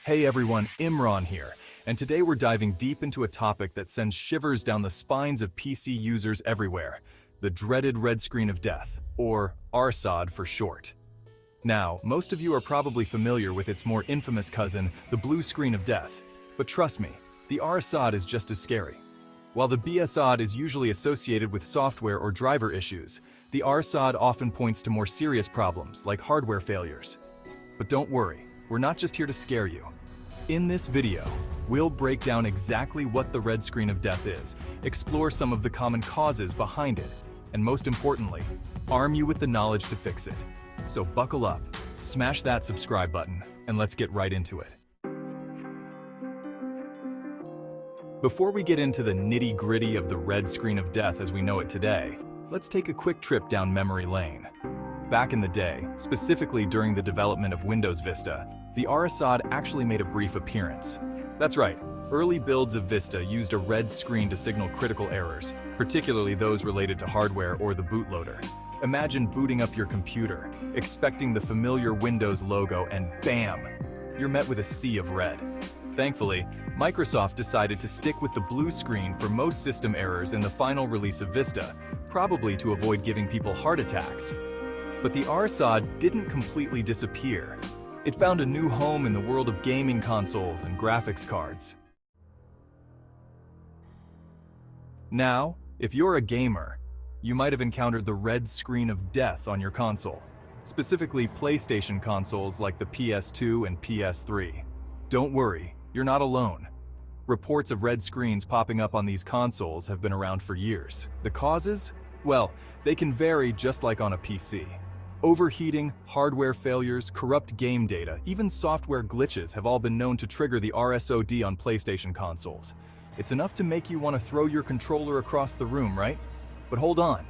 Hey everyone, Imran here, and today we're diving deep into a topic that sends shivers down the spines of PC users everywhere, the dreaded red screen of death, or RSOD for short. Now, most of you are probably familiar with its more infamous cousin, the blue screen of death, but trust me, the RSOD is just as scary. While the BSOD is usually associated with software or driver issues, the RSOD often points to more serious problems like hardware failures. But don't worry, we're not just here to scare you. In this video, we'll break down exactly what the red screen of death is, explore some of the common causes behind it, and most importantly, arm you with the knowledge to fix it. So buckle up, smash that subscribe button, and let's get right into it. Before we get into the nitty-gritty of the red screen of death as we know it today, let's take a quick trip down memory lane. Back in the day, specifically during the development of Windows Vista, the RSOD actually made a brief appearance. That's right, early builds of Vista used a red screen to signal critical errors, particularly those related to hardware or the bootloader. Imagine booting up your computer, expecting the familiar Windows logo, and bam! You're met with a sea of red. Thankfully, Microsoft decided to stick with the blue screen for most system errors in the final release of Vista, probably to avoid giving people heart attacks. But the RSOD didn't completely disappear. It found a new home in the world of gaming consoles and graphics cards. Now, if you're a gamer, you might have encountered the red screen of death on your console, specifically PlayStation consoles like the PS2 and PS3. Don't worry, you're not alone. Reports of red screens popping up on these consoles have been around for years. The causes? Well, they can vary just like on a PC. Overheating, hardware failures, corrupt game data, even software glitches have all been known to trigger the RSOD on PlayStation consoles. It's enough to make you want to throw your controller across the room, right? But hold on.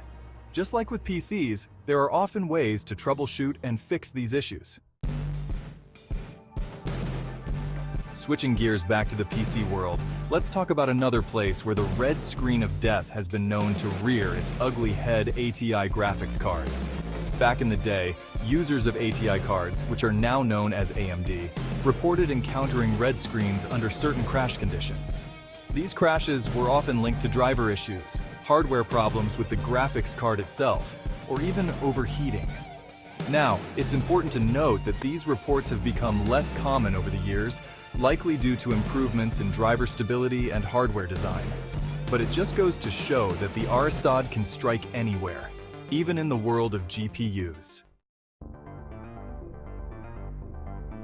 Just like with PCs, there are often ways to troubleshoot and fix these issues. Switching gears back to the PC world, let's talk about another place where the red screen of death has been known to rear its ugly head: ATI graphics cards. Back in the day, users of ATI cards, which are now known as AMD, reported encountering red screens under certain crash conditions. These crashes were often linked to driver issues, hardware problems with the graphics card itself, or even overheating. Now, it's important to note that these reports have become less common over the years, likely due to improvements in driver stability and hardware design. But it just goes to show that the RSOD can strike anywhere, even in the world of GPUs.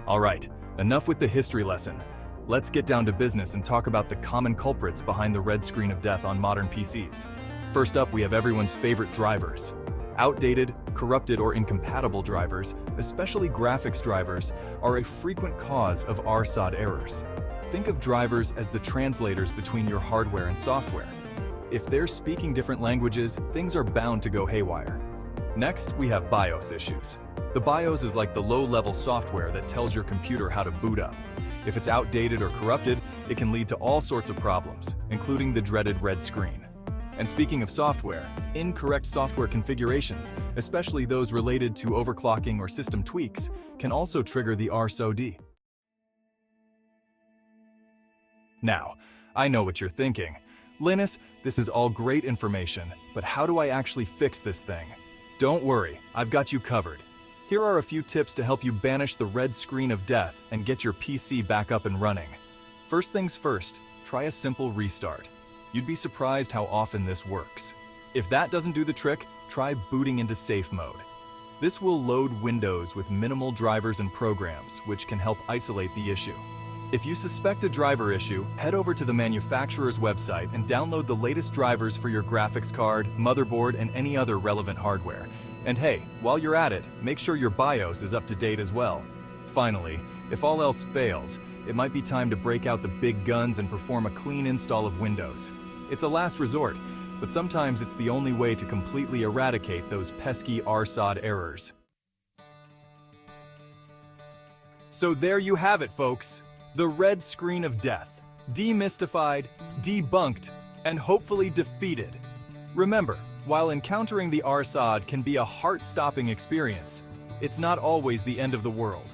Alright, enough with the history lesson. Let's get down to business and talk about the common culprits behind the red screen of death on modern PCs. First up, we have everyone's favorite drivers. Outdated, corrupted, or incompatible drivers, especially graphics drivers, are a frequent cause of RSOD errors. Think of drivers as the translators between your hardware and software. If they're speaking different languages, things are bound to go haywire. Next, we have BIOS issues. The BIOS is like the low-level software that tells your computer how to boot up. If it's outdated or corrupted, it can lead to all sorts of problems, including the dreaded red screen. And speaking of software, incorrect software configurations, especially those related to overclocking or system tweaks, can also trigger the RSOD. Now, I know what you're thinking. Linus, this is all great information, but how do I actually fix this thing? Don't worry, I've got you covered. Here are a few tips to help you banish the red screen of death and get your PC back up and running. First things first, try a simple restart. You'd be surprised how often this works. If that doesn't do the trick, try booting into safe mode. This will load Windows with minimal drivers and programs, which can help isolate the issue. If you suspect a driver issue, head over to the manufacturer's website and download the latest drivers for your graphics card, motherboard, and any other relevant hardware. And hey, while you're at it, make sure your BIOS is up to date as well. Finally, if all else fails, it might be time to break out the big guns and perform a clean install of Windows. It's a last resort, but sometimes it's the only way to completely eradicate those pesky RSOD errors. So there you have it, folks. The red screen of death. Demystified, debunked, and hopefully defeated. Remember, while encountering the RSOD can be a heart-stopping experience, it's not always the end of the world.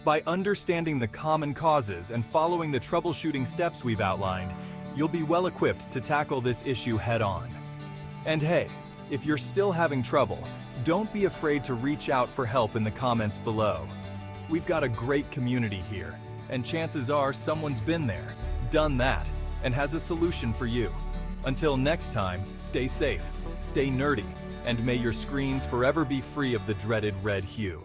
By understanding the common causes and following the troubleshooting steps we've outlined, you'll be well equipped to tackle this issue head-on. And hey, if you're still having trouble, don't be afraid to reach out for help in the comments below. We've got a great community here, and chances are someone's been there, done that, and has a solution for you. Until next time, stay safe, stay nerdy, and may your screens forever be free of the dreaded red hue.